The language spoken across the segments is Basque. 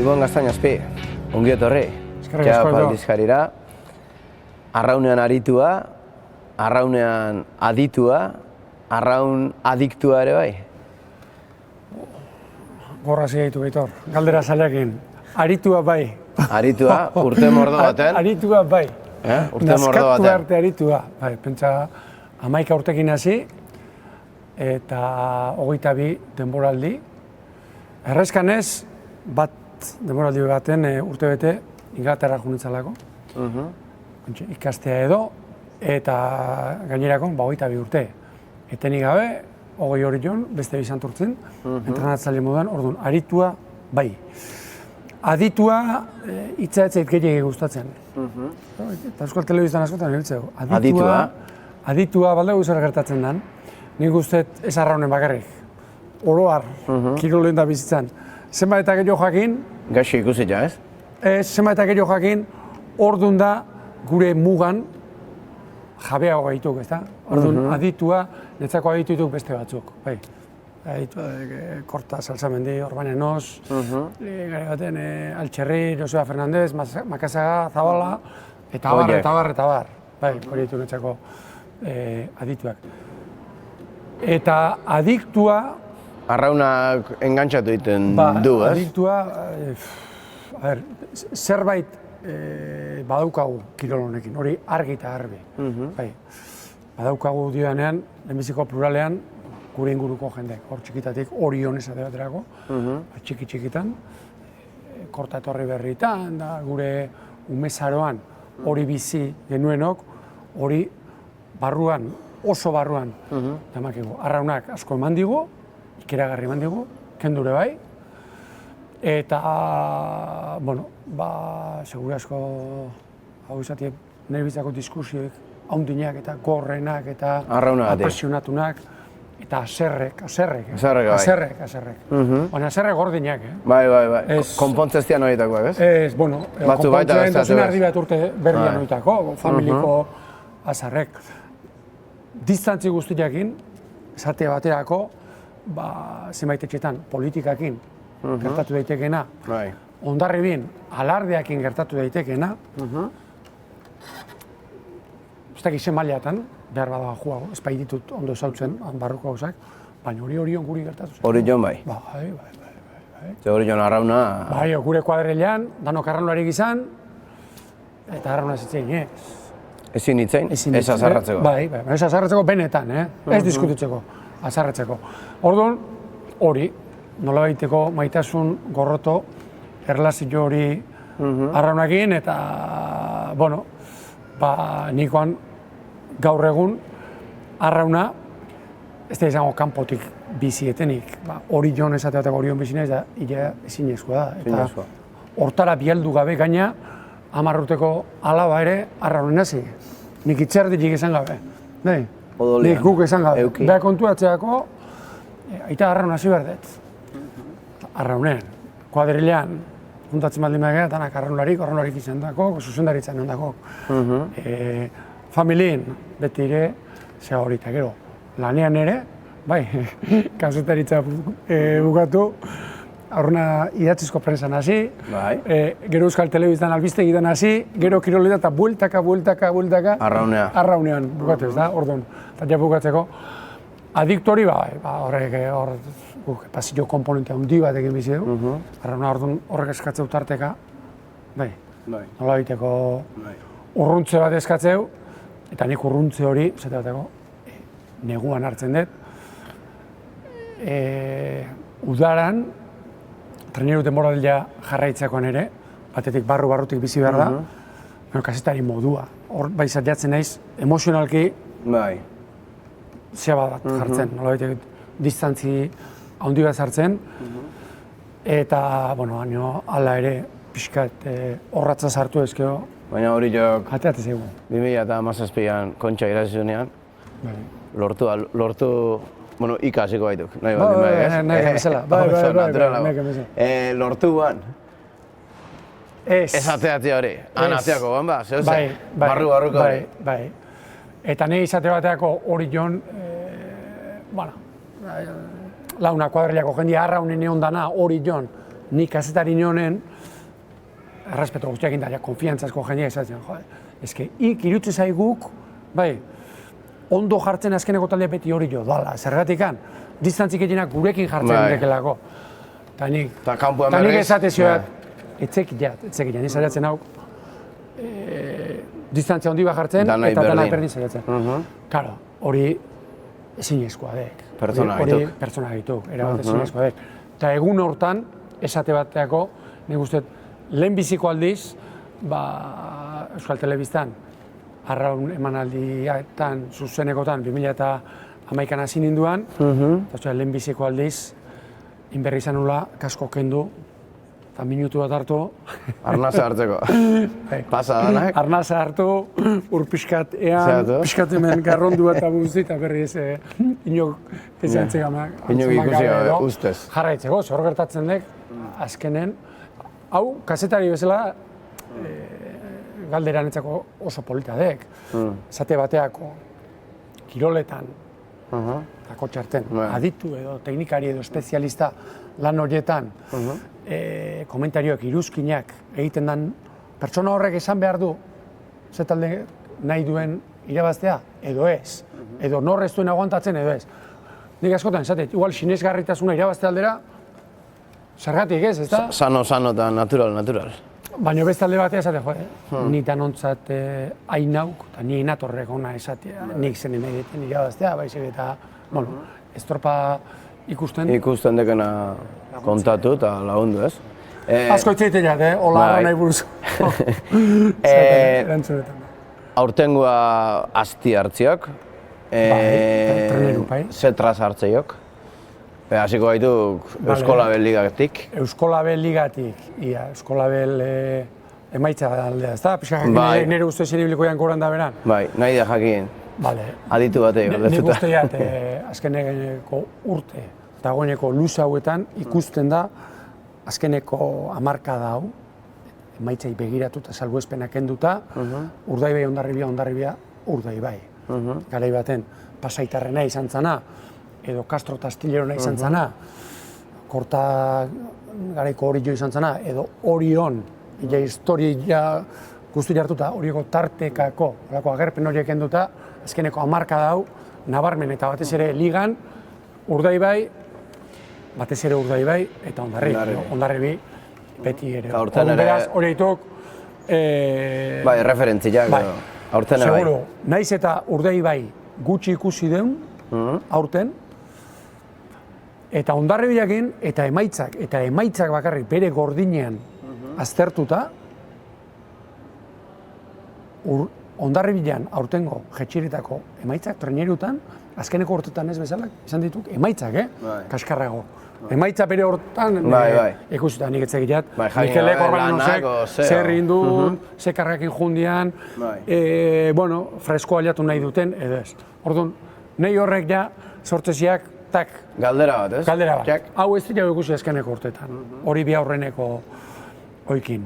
Ibon Gaztañazpi, ongi etorri. Eskerrik aldizkarira. Arraunean aritua, arraunean aditua, arraun adiktua ere bai. Gorra zigeitu Aitor, galdera zaleakin. Aritua bai. Aritua, urte mordo baten. Aritua bai. Urte mordo Naskatu baten. arte aritua. Bai, pentsa 11 urtekin hasi eta 22 denboraldi. Errezkanez, bat denboraldi baten urtebete Inglaterra junitzalako. Ikastea edo, eta gainerako 22 urte. Etenik gabe, 20 hori joan, beste bizanturtzen, entrenatzaile moduan, orduan, aritua bai. Aditua hitza ez zait gehiagik gustatzen. Eta Euskal Telebistan askotan hiltzeu. Aditua? Aditua baldegu zer gertatzen den. Nik usteet ez arraunen bakarrik. Oroar, kirolen da bizitzan. Zenbat eta gehiago jakin, Gaixo ikusi ja, ez? zenbat eta gehiago jakin, ordun da gure mugan jabeago gaituk, ezta? Orduan, aditua, netzako aditutuk beste batzuk, bai. Korta Salsamendi, Orbanenos, gari baten Altxerri, Joseba Fernandez, Makasaga, Zabala, eta bar. Bai, hori ditu netzako adituak. Eta adiktua... Arraunak engantxatu egiten du, ez? Adiktua, zerbait badaukagu kirol honekin, hori argi eta garbi. Badaukagu diodanean, lehenbiziko pluralean, gure inguruko jendeak, hor txikitatik, Orion esate baterako, txiki-txikitan, Korta etorri berritan, da gure umezaroan hori bizi genuenok, hori barruan, oso barruan, damakigu. Arraunak asko eman digu, ikeragarri eman digu, kendure bai, eta, bueno, segure asko, hau izatik, nire bizitzako diskursioek, haundinak eta gorrenak eta apresionatunak, eta aserrek. Baina aserrek gordinak, Bai. Konpontzeztian horietakoak, ez? Ez, bueno, konpontzen dozen ardi bat urte berrian horietako, familiko azarrek. Distantzi guztiakin, esate baterako, zenbait etxetan, politikakin gertatu daitekena, ondarribin, alardeakin gertatu daitekena, ez dakit zen maileatan, behar bada juago, ez baititut ondo ezautzen, barruko gauzak, baina Orion guri gertatu zen. Orion bai. Bai. Orion arrauna... Bai, gure kuadrilean, danok arraunlarik izan, eta arrauna zitzen, ez. Ezin hitzein, ez azarratzeko. Bai, ez azarratzeko benetan, ez diskutitzeko, azarratzeko. Orduan, hori, nola baiteko maitasun gorroto, erlazio hori arraunakin, eta, bueno, nikoan gaur egun arrauna, ez da izango kanpotik bizietenik. Orion esateateko Orion bizinez, da ezinezkoa da. Eta hortara bialdu gabe gaina, 10 urteko alaba ere arraunen hasi. Nik itxerdirik esan gabe. Nik guk esan gabe. Beha kontuatzeako, aita arraun hasi berdet. Arraunen, kuadrilean, juntatzen baldin behar gara, danak arraunlarik izan dako, zuzendaritzen ondako. Familien, beti ere, zea hori eta gero. Lanean ere, bai, kazetaritza bukatu, aurrena idatzizko prensan hasi, gero Euskal Telebistan albistegitan hasi, gero kiroleta eta bueltaka, arraunean bukatu ez da, orduan, eta ja bukatzeko. Adiktori, horrek pasillo komponente handi bat egin bizi du, arrauna orduan horrek eskatzeu tarteka, nola biteko urruntze bat eskatzeu, eta nik urruntze hori, zate bateko, neguan hartzen dut. Udaran, treneru denboraldia jarraitzekoan ere, batetik barrutik bizi behar da, kazetari modua. Hor bai zatiatzen naiz, emozionalki, zea bat jartzen, nola baitek distantzi handi bat jartzen, eta, bueno, hala ere, pixkat horratza sartu ezkeo. Baina hori jok, Ateatez egu. 2017an kontxa irazizunean, lortu, bueno, ikasiko baituk, nahi baldin bai, ez? Nahi bezala, bai, lortu ban. Ez ateatzea hori, anateako ban ba, zehose, barruko hori. Bai, eta nahi izate bateako hori joan, launa kuadrilako jendia arraunen egon dana hori joan, Ni kazetari nionen, errespeto guztiak inda, konfiantzazko jendea esatzen, eske, irutze zaiguk, bai, ondo jartzen azkeneko talde beti hori jo, dala, zergatikan, distantzik egitenak gurekin jartzen dekelako. Ta nik esatezioak, etzekit, ni saiatzen hau, distantzia handi bat jartzen, eta dana berdin saiatzen. Karo, hori ezinezkoa dek. Pertsona gaituk, erabat ezinezkoa dek. Eta egun hortan, esate bateako, nik uste, lehenbiziko aldiz, Euskal Telebistan, arraun emanaldietan, zuzenekotan, 2011an hasi ninduan, eta lehenbiziko aldiz, inberri izan nula, kasko kendu, eta minutu bat hartu. Arnaza hartzeko. Pasa danak. Arnaza hartu, ur pixkat ean, pixkat hemen garrondu eta guzti, eta berri ez inok ezantzegama. Inok ikusi ustez. Jarraitzeko, zor gertatzen dek, azkenen, hau, kazetari bezala, galderan etzako oso polita dek. Zate bateako, kiroletan, eta txarten, aditu edo, teknikari edo, espezialista lan horietan, komentarioak, iruzkinak egiten den, pertsona horrek esan behar du, ze talde nahi duen irabaztea, edo ez, edo nor ez duen aguantatzen, edo ez. Nik askotan, esatet, igual sinesgarritasuna irabazte aldera, zergatik ez, ezta? Sano eta natural. Baina beste alde batea esate, ni danontzat hain nauk, eta ni inatorrek ona esatea, nik zen emedeten irabaztea, baizik eta, bueno, estropa ikusten. Ikusten dekena kontatu eta lagundu, ez? Asko itzeiten jat, hola nahi buruz. Aurtengoa asti hartziok, zetraz hartzeiok. Hasiko gaitu Euskolabel Ligatik. Euskolabel Ligatik, ia, Euskolabel emaitza aldea, ezta? Pixka jakin nire ustez iribiliko jankoran da beran. Bai, nahi da jakin. Aditu batei. Nik uste jat, azkeneko urte, dagoeneko luz hauetan ikusten da, azkeneko hamarkada hau, emaitzai begiratu eta salbuespenak kenduta, Urdaibai, Hondarribia, Urdaibai. Garai baten, Pasaitarrena izan zana, edo Castro eta Astillerona izan zana, Korta garaiko Orio izan zana, edo Orion, historia guzti hartuta, Orioko tartekako, agerpen horiek kenduta, azkeneko hamarkada hau, nabarmen eta batez ere ligan, Urdaibai, eta Hondarribi beti ere. Beraz, hori dituk... Bai, referentziak, aurten ere bai. Seguro, naiz eta Urdaibai gutxi ikusi deun, aurten, eta Hondarribiakin, eta emaitzak bakarrik bere gordinean aztertuta, Hondarribian aurtengo jetxiritako emaitzak trenerutan, azkeneko urtetan ez bezala, izan dituk, emaitzak, kaskarrago. Emaitza bere hortan ikusita nik etzegiat, Mikelek Orbainozek zer rindu, ze karrakin jundian, fresko aliatu nahi duten, edo ez. Orduan, nahi horrek ja, sortzeziak, tak. Galdera bat, ez? Galdera bat. Hau ez dira ikusi azkeneko urtetan, hori bi aurreneko oikin.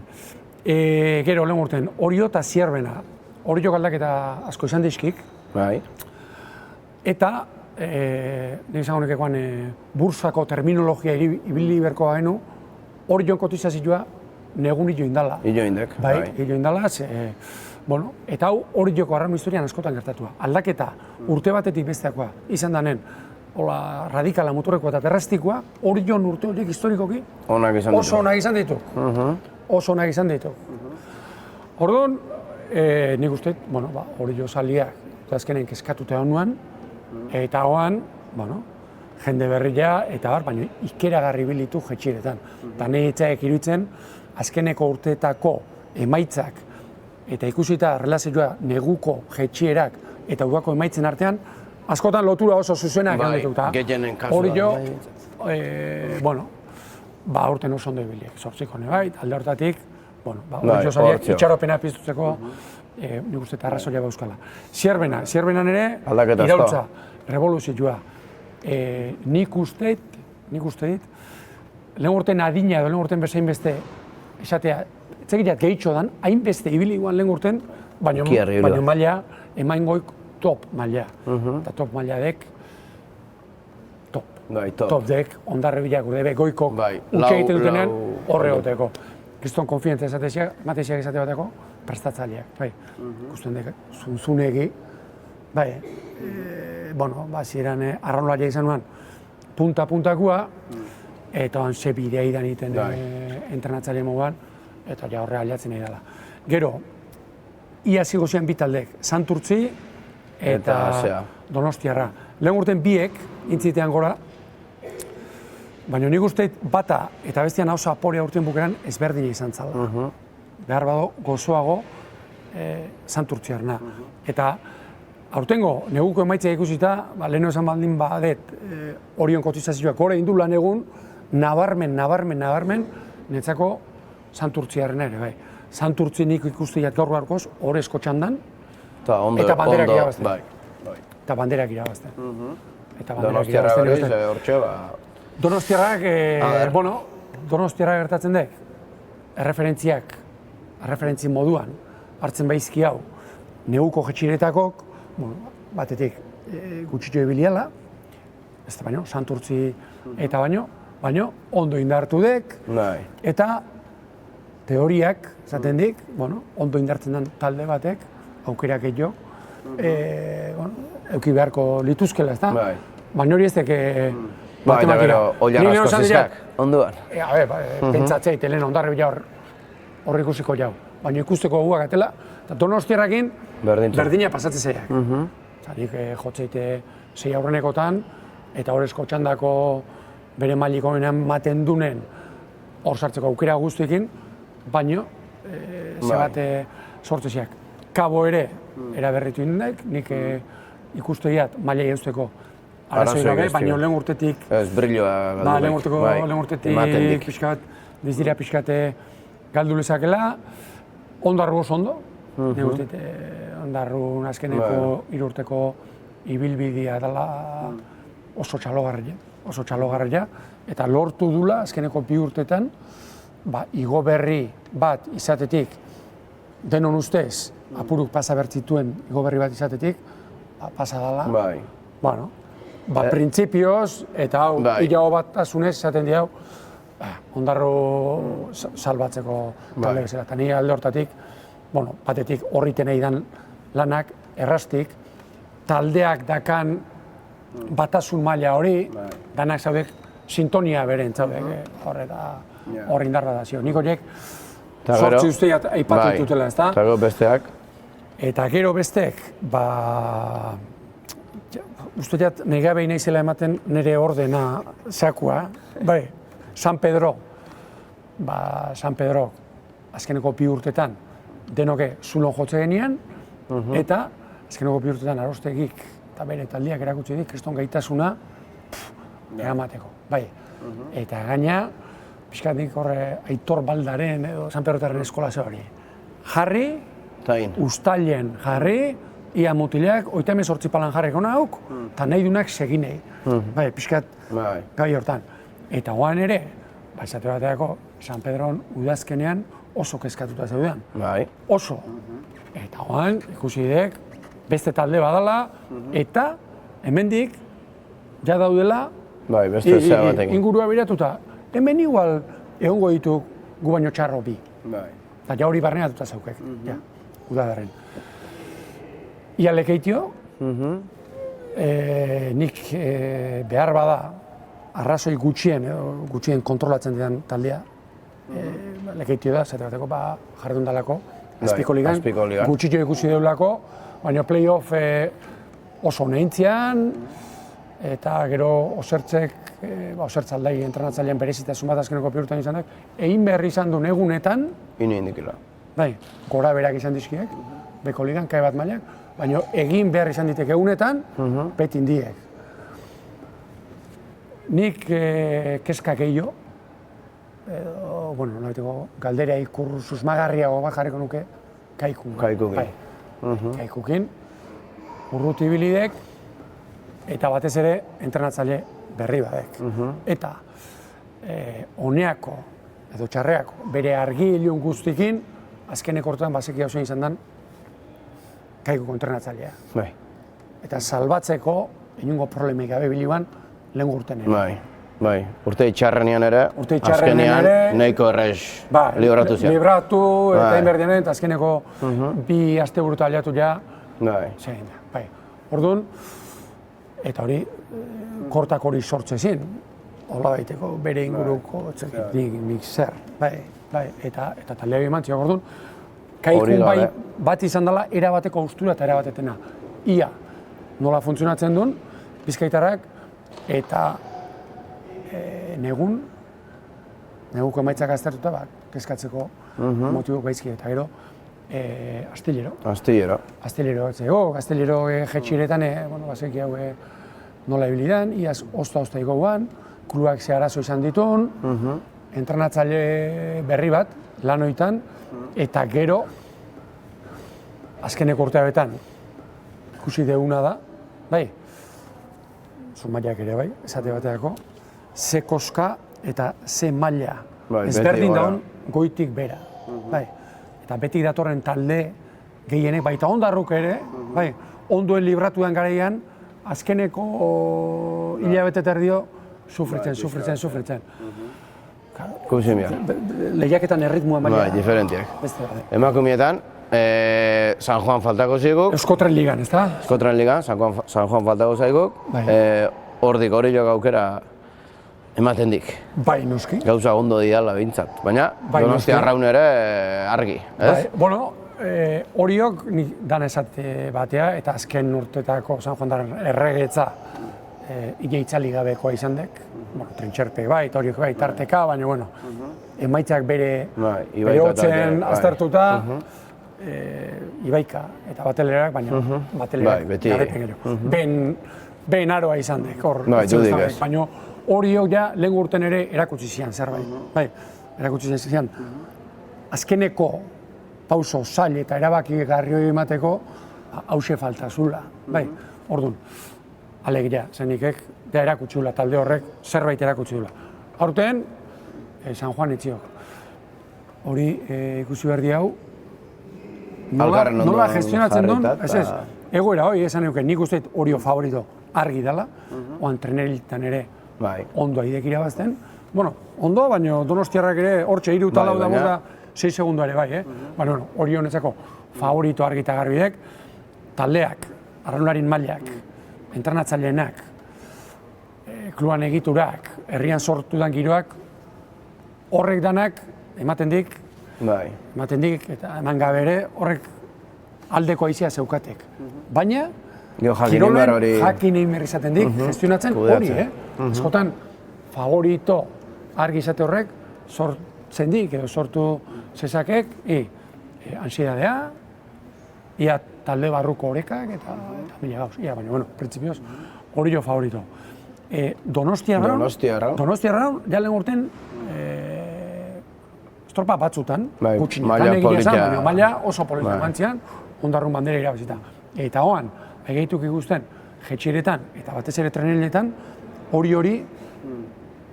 Gero, lehen urten, Orio eta Zierbena, Orio galdaketa asko izan dizkik. Bai. Eta, nik izango nekekoan, bursako terminologia ibili berko gainu, Orion kotizazioa negun hilo indala. Hilo indek. Bai, hilo indala, eta hau Orioko arrano historian askotan gertatua. Aldaketa urte batetik besteakoa izan danen, hola, radikala motorrekoa eta terrastikoa, Orion urte horiek historikoki oso onak izan ditu. Oso onak izan ditu. Orduan, nik uste, Orio saliak, eta azkenen keskatuta honuan, eta hoan, jende berria, eta baina ikeragarri bilitu jetxiretan. Eta nahi etxaek iruditzen, azkeneko urteetako emaitzak, eta ikusita relazioa neguko jetxierak eta udako emaitzen artean, askotan lotura oso zuzenak handituta. Gehienen kasua. Hori aurten oso ondo ibiliek, zortziko nebait, alde hortatik, Orio saliak itxaropena piztutzeko, nik uste eta arrazoia bauzkala. Zierbenan ere, iraultza, revoluzioa. Nik uste dit, lehen urten adina edo lehen urten bezain beste, esatea, etzegirat gehitxo dan, hainbeste ibili guan lehen urten, baina maila, emaingoik top maila. Eta top maila dek, top. Bai, top. top dek, ondarre bilak urde, goiko Bai, utxe egiten dutenean lau- horre goteko. Kriston konfientza mateziak esate bateko, prestatzaileak, bai. Ikusten dek, zunzunegi, bai, bueno, ziren arraunlaria izan nuen, punta-puntakua, eta han ze bidea idan iten entrenatzaile moguan, eta ja horre aliatzen nahi dela. Gero, ia zigo ziren bitaldek, Santurtzi eta Donostiarra. Lehen urten biek, intzitean gora, baina nik uste bata eta bestian hauza aporia urten bukeran ezberdina izan zala. Behar bado gozoago Santurtziarna. Eta aurtengo neguko emaitzea ikusita, leheno esan baldin badet Orion kotizazioak gore indu lan egun, nabarmen, netzako Santurtziarrena ere, bai. Santurtzi nik ikustiat gaur gaurkoz, horrezko txandan, eta banderak irabazten. Eta banderak irabazten. Donostiarra berriz, hortxe, Donostiarrak, bueno, Donostiarra gertatzen dek, erreferentzi moduan, hartzen baizki hau, neguko jetxiretakok, batetik gutxitxo ebiliala, ez da baino, Santurtzi eta baino ondo indartu dek, eta teoriak, zaten dik, ondo indartzen den talde batek, aukerak egio, euki beharko lituzkela, ez da? Baina hori ez deke matematika. Oian asko zizkak, onduan. Pentsatzeit, lehen ondarri bila hor ikusiko jau. Baina ikusteko guak atela, eta Donostiarrakin berdina pasatzen zeiak. Nik jotzeite 6 aurrenekotan, eta horrezko txandako bere mailikoenean maten dunen hor sartzeko aukera guztiekin, baino zebate sortzeziak. Kabo ere eraberritu indek, nik ikustegiat mailei eusteko arazoi gabe, baina lehen urtetik... Ez brilloa galdu. Lehen urtetik pixkat, dizdira pixkate galdu lezakela, ondarru oso ondo, nire urtetik ondarru azkeneko 3 urteko ibilbidea dela oso txalogarria, eta lortu dula azkeneko 2 urtetan, igo berri bat izatetik, denon ustez, apuruk pasa bertzituen igo berri bat izatetik, pasa dela. Bueno, printzipioz, eta hau, hilago bat asunez, izaten di hau, ondarru salbatzeko talde bezala. Eta nire alde hortatik, batetik horriten eidan lanak, erraztik, taldeak dakan batasun maila hori, danak zaudek sintonia beren zaudek, hor indarra da zio. Nik horiek sortzi usteak aipatu ditutela, ez da? Eta gero besteak? Eta gero besteak, usteak nire behin naizela ematen nire ordena zakua, San Pedro, azkeneko 2 urtetan, denoke zulon jotze genian, eta azkeneko 2 urtetan arostegik eta bere taldiak erakutsi dik, kriston gaitasuna eramateko. Eta gaina, pixkatik horre Aitor Baldaren edo San Pedrotarren eskola hori. Jarri, ustailen jarri, ia mutileak, 38 palan jarriko nauk, eta nahi dunak seginei. Pixkat gai hortan. Eta guan ere, esate bateako, San Pedron udazkenean oso kezkatuta zeudean. Oso. Eta guan, ikusi dek, beste talde badala, eta hemendik, ja daudela, ingurua biratuta, hemen igual egongo ditu gu baino txarro bi. Eta ja hori barneatuta zaukek, udadarren. Ia lekeitio, nik behar bada, arrazoi gutxien kontrolatzen didan taldea, lekeitio da, zate bateko jardundalako, Azpiko ligan, gutxitxo ikusi deulako, baina playoff oso nehintzian, eta gero osertzek, osertzaldai entrenatzailean berezitasun bat azkeneko 2 urtean izan dut, egin behar izan duen egunetan, gora berak izan dizkiek, beko ligan, kai bat mailak, baina egin behar izan ditek egunetan, beti indiek. Nik kezka gehiago, galdera ikur susmagarriago bat jarriko nuke, Kaikukin, urruti bilidek, eta batez ere entrenatzaile berri badek. Eta honeako edo txarreako bere argi ilion guztikin, azkeneko horretan bazeki hau izan den Kaikuko entrenatzailea. Eta salbatzeko, inungo problemik gabe biliban, lehen urten ere. Bai, urte itxarrenean ere, azkenean nahiko errez libratu zian. Libratu eta inberdianen, eta azkeneko 2 asteburu aliatu ja, zein da, bai. Orduan, eta hori, kortak hori sortze zin, hola baiteko bere inguruko, nik zer, bai, eta taldeak eman ziak, orduan, kaikun bai bat izan dela, erabateko austura eta erabatetena. Ia, nola funtzionatzen duen, Bizkaitarrak, eta neguko emaitzak aztertuta, kezkatzeko motibo gaizki, eta gero, Astillero, jetxiretan, bazeki hau nola ibilidan, iaz ozta ikoguan, kluak ze arazo izan ditun, entrenatzaile berri bat, lanoitan, eta gero, azkeneko urteabetan, ikusi deuna da, bai, Zumaiak ere bai, esate bateako, ze koska eta ze maila ezberdin daun goitik bera. Eta beti datorren talde gehienek, baita ondarruk ere, ondoen libratuan garaian, azkeneko hilabete terdio sufritzen. Kusimia. Lehiaketan erritmua maila. Diferentiak. Emakumietan, San Juan faltako ziguk. Euskotren ligan, ez da? Euskotren ligan, San Juan faltako zaiguk. Hordik hori jok aukera ematen dik. Bai, noski. Gauza ondo didala bintzat, baina Donostia Arraun ere argi, ez? Bueno, horiok dan esate batea, eta azken urtetako San Juan daren erregetza ineitzali gabekoa izan dek. Trintxerpe bai, eta horiok bai, tarteka, baina, bueno, emaitzak bere hotzen aztertuta, Ibaika eta batelerak, baina batelerak garepen gero. Ben aroa izan dek, hor. Baina horiok ja lehen urten ere erakutsi zian zerbait. Erakutsi zian. Azkeneko pauso zail eta erabaki garrioi emateko hause falta zula. Orduan, alegia, zenikek, da erakutsula, talde horrek zerbait erakutsula. Aurten, San Juan etziok. Hori ikusi berdi hau, nola gestionatzen duen, egoera hori esan euken, nik uste horio favorito argi dela, oan treneriltan ere ondo aidek irabazten. Bueno, ondo, baina Donostiarrak ere hortxe 3 eta 4 da 6 segundu ere bai, baina hori honetzako favorito argi eta garbidek, taldeak, arraunlarin mailak, entrenatzaileenak, kluan egiturak, herrian sortudan giroak, horrek danak ematen dik, eta eman gabe ere horrek aldeko aizia zeukatek. Baina, kirolen jakin egin berri izaten dik, gestionatzen hori, askotan favorito argi izate horrek sortzen dik, edo sortu zezakek, ansiedadea, ia talde barruko horekak eta mila gauz, baina, bueno, printzipioz, hori jo favorito. Donostiarraun, ja lehen urten, estropa batzutan, gutxinetan egia esan, baina maila oso polita mantzian, ondarrun bandera irabazita. Eta hoan, egeituk ikusten, jetxiretan eta batez ere treneletan, hori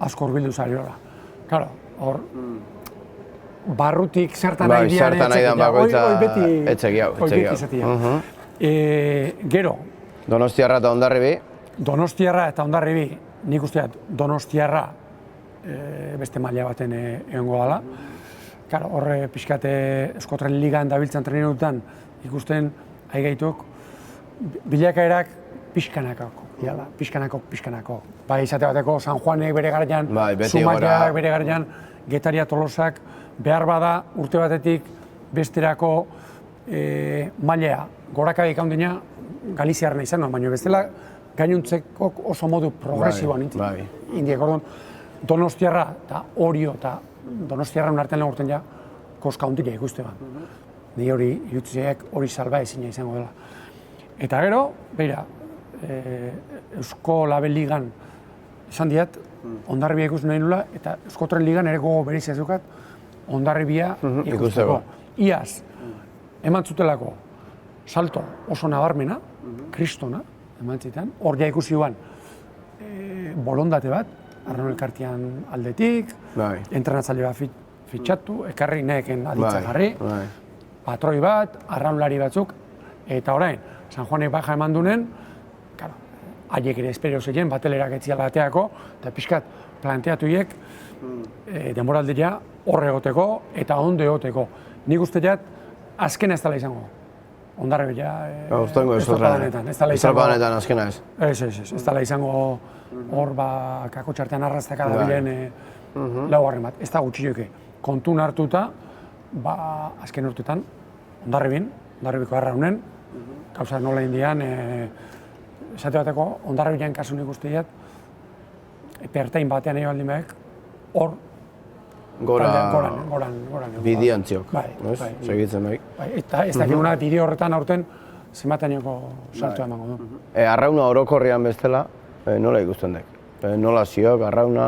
asko urbildu zari horra. Claro, hor, barrutik zertan nahi dian etxekia. Gero. Donostiarra eta Hondarribi. Donostiarra eta Hondarribi, nik usteat Donostiarra beste maila baten egongo dela. Horre pixkate Euskotren Ligan dabiltzan trenerutan ikusten aigaituk bilakaerak pixkanako. Bai, izate bateko San Juanek bere garaian, Zumaiak bere garaian, Getaria Tolosak, behar bada urte batetik besterako mailea gorakadik handina Galiziarna izan, baina bestela gainuntzeko oso modu progresiboan indiek. Orduan, Donostiarra eta Orio eta Donostiarra unartean lehen urten ja koska ondila ikuste ban. Ni hori irutziak hori salba ezina izango dela. Eta gero, beira, Eusko Label Ligan esan diat, Hondarribia ikusten nahi nula, eta Euskotren Ligan ere gogo berizia zukat, Hondarribia ikusteko. Iaz, eman zutelako salto oso nabarmena, kristona, eman zitan, hor ja ikusi guan bolondate bat, Arraun Elkartian aldetik, entrenatzaile bat fitxatu, ekarri neken aditza jarri, patroi bat, arraunlari batzuk, eta orain, San Juanek baja eman dunen, haiek ere espero zeien, batelerak etziala bateako, eta pixkat planteatuiek denboraldia horre egoteko eta ondo egoteko. Nik uste jat, azkena ez dela izango. Hondarribia estropadenetan azkena ez. Ez dela izango hor kako txartean arrastaka da bilen laugarren bat. Ez da gutxioke. Kontun hartuta, azken urtetan, Hondarribiko Arraunen, gauza nola indian, esate bateko, Hondarribian kasunik usteat, pertain batean egin baldin behek, hor, goran. Bidiantziok, segitzen behik. Eta ez dakiguna bideo horretan aurten, zenbateneko saltua emango du. Arrauna orokorrian bestela, nola ikusten dek? Nola ziok, arrauna,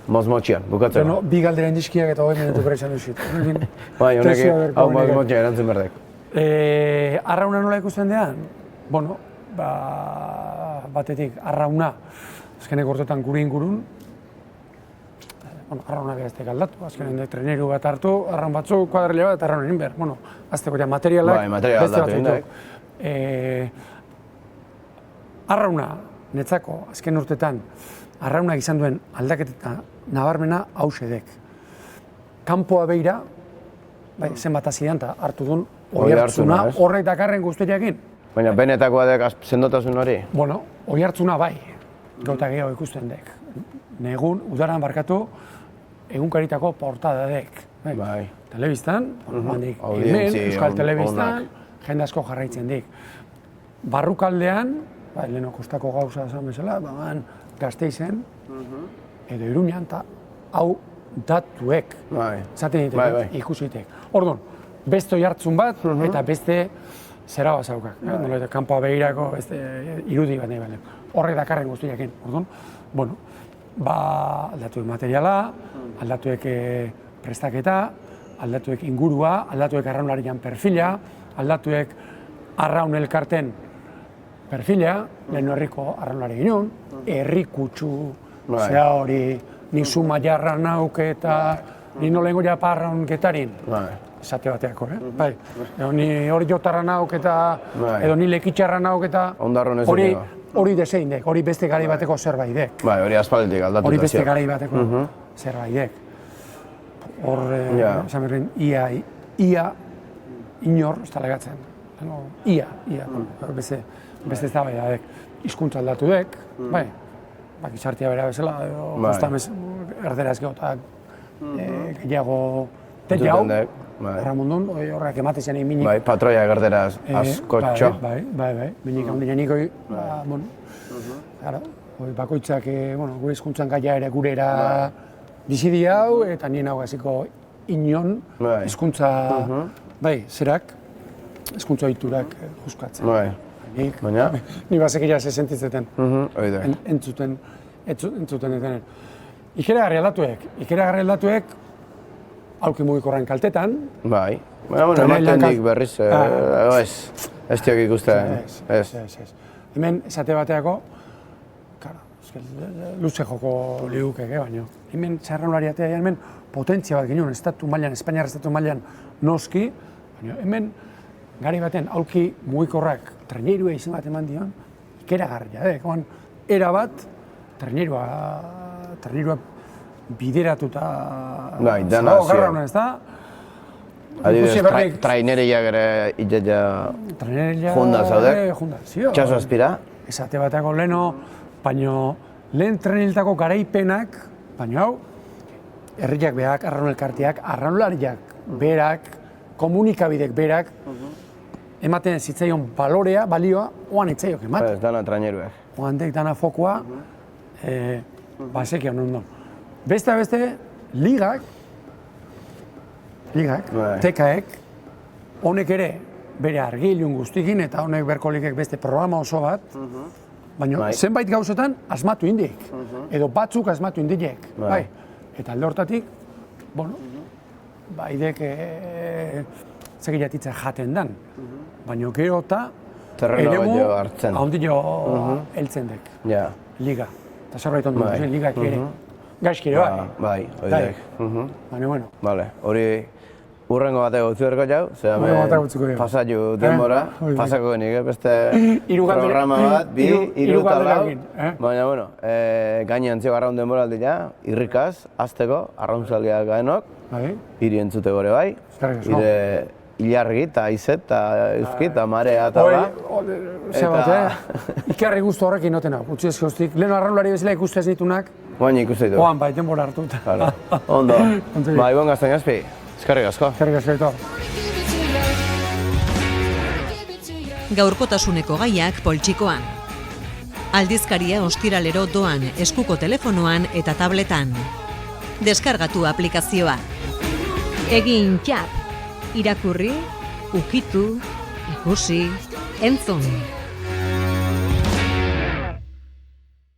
mozmotxian, bukatzeko. Bi galdera indizkiak eta hori minutu bere izan duzit. Bai, honek, hau mozmotxian erantzun berdek. Arrauna nola ikusten dean? Bueno, batetik, arrauna, azkenek urtetan gure ingurun, arraunak ez dek aldatu, azkenen treneru bat hartu, arraun batzu, kuadrilea bat, arraun egin behar. Bueno, azteko ja materialak beste bat ditu. Arrauna, netzako, azken urtetan, arraunak izan duen aldaketa nabarmena hausedek. Kanpoa beira, zenbat azidan eta hartu duen oihartzuna horrek dakarren guztiakin. Baina benetakoa dek sendotasun hori? Bueno, oihartzuna bai, gauta gehiago ikusten dek. Negun, udaran barkatu, egunkaritako portada dek. Bai. Telebistan, hemen, Euskal Telebistan, jende asko jarraitzen dik. Barrukaldean, leheno kostako gauza esan bezala, Gasteizen, edo Iruñan, eta hau datuek, zaten ditek, ikusitek. Orduan, beste oihartzun bat, eta beste zera bazaukak. Kanpoa behirako irudi bat nahi balen. Horrek dakarren guztiakin. Orduan, bueno, aldatuek materiala, aldatuek prestaketa, aldatuek ingurua, aldatuek arraunlarian perfila, aldatuek arraun elkarten perfila, lehen herriko arraunlari ginen, herrikutsu, zera hori, ni suma jarra nauk eta ni nolengo japa arraunketarin. Esate bateako, bai. Ni hori jotarra nauk eta, edo ni lekitxarra nauk eta, hori desein dek, hori beste garai bateko zerbait dek. Bai, hori aspalditik aldatuta. Hori beste garai bateko zerbait dek. Hor, esan berren, ia inor, ez delegatzen. Ia, beste ez da bai dek. Hizkuntza aldatu dek, bai. Bakizartia bera bezala, guztamez erderaz geotak gehiago tetiau. Ramondun, horrek ematezen egin minik. Bai, patroia gerderaz askotxo. Bai, minik handi janikoi, bakoitzak gure hizkuntzan gaia ere gurera bizidi hau, eta nien hau gaziko inon hizkuntza, zerak, hizkuntza ohiturak juzkatzen. Baina? Ni bazekila ze sentitzeten, entzuten etenen. Ikeragarri aldatuek, aulki mugikorren kaltetan. Bai, ematen dik berriz, ez diok ikusten. Hemen, esate bateako, luze joko ligukek, baina. Hemen, txarraunlariatea hemen, potentzia bat ginen, Espainiar estatu mailan noski, baina hemen, gari baten, aulki mugikorrak treneirua izan bat eman dion, ikeragarria, era bat, treneirua bideratuta garrauna ez da. Adibidez, trainereiak ere itetea junda zaudek, txaso azpira. Esate bateko leheno, baino lehen treniltako garaipenak, baino hau, herriak berak, arraunelkarteak, arraunlariak berak, komunikabidek berak, ematen zitzaion balioa, oan itzaiok ematen. Ez dana traineruek. Oan dek dana fokua, basekian ondo. Beste, ligak, tekaek, honek ere bere argilun guztikin eta honek berkolikek beste programa oso bat, baina zenbait gauzetan asmatu indik, edo batzuk asmatu indilek. Eta alde hortatik, idek zegilatitzea jaten dan, baina gero eta eremu ahondillo heltzen dek, liga. Eta zerbait ondo, ligak ere. Gaizkire, bai, oidek. Baina, bueno. Hori Urrengo bateko utzi berko jau, Urrengo bateko utziko jau. pasatu denbora, pasako nik, beste programa bat, hiru eta lau, baina, bueno, gainean zio garraun denbora aldila, irrikaz, azteko, arrauntzaldiak gaenok, hiri entzute gore bai, Ilargi eta Aizet eta Euski eta Marea eta ba. Ikarri guztu horrekin noten hau, utzi ezkoztik. Lehen arraunlari bezala ikustez ditunak. Oain ikusten du. Oan, bai, denbora hartuta. Ondo. Ba, Ibon Gaztain Azpi, eskerrik asko. Eskerrik asko. Gaurkotasuneko gaiak poltsikoan. Aldizkaria ostiralero doan eskuko telefonoan eta tabletan. Deskargatu aplikazioa. Egin txap. Irakurri, ukitu, ikusi, entzun.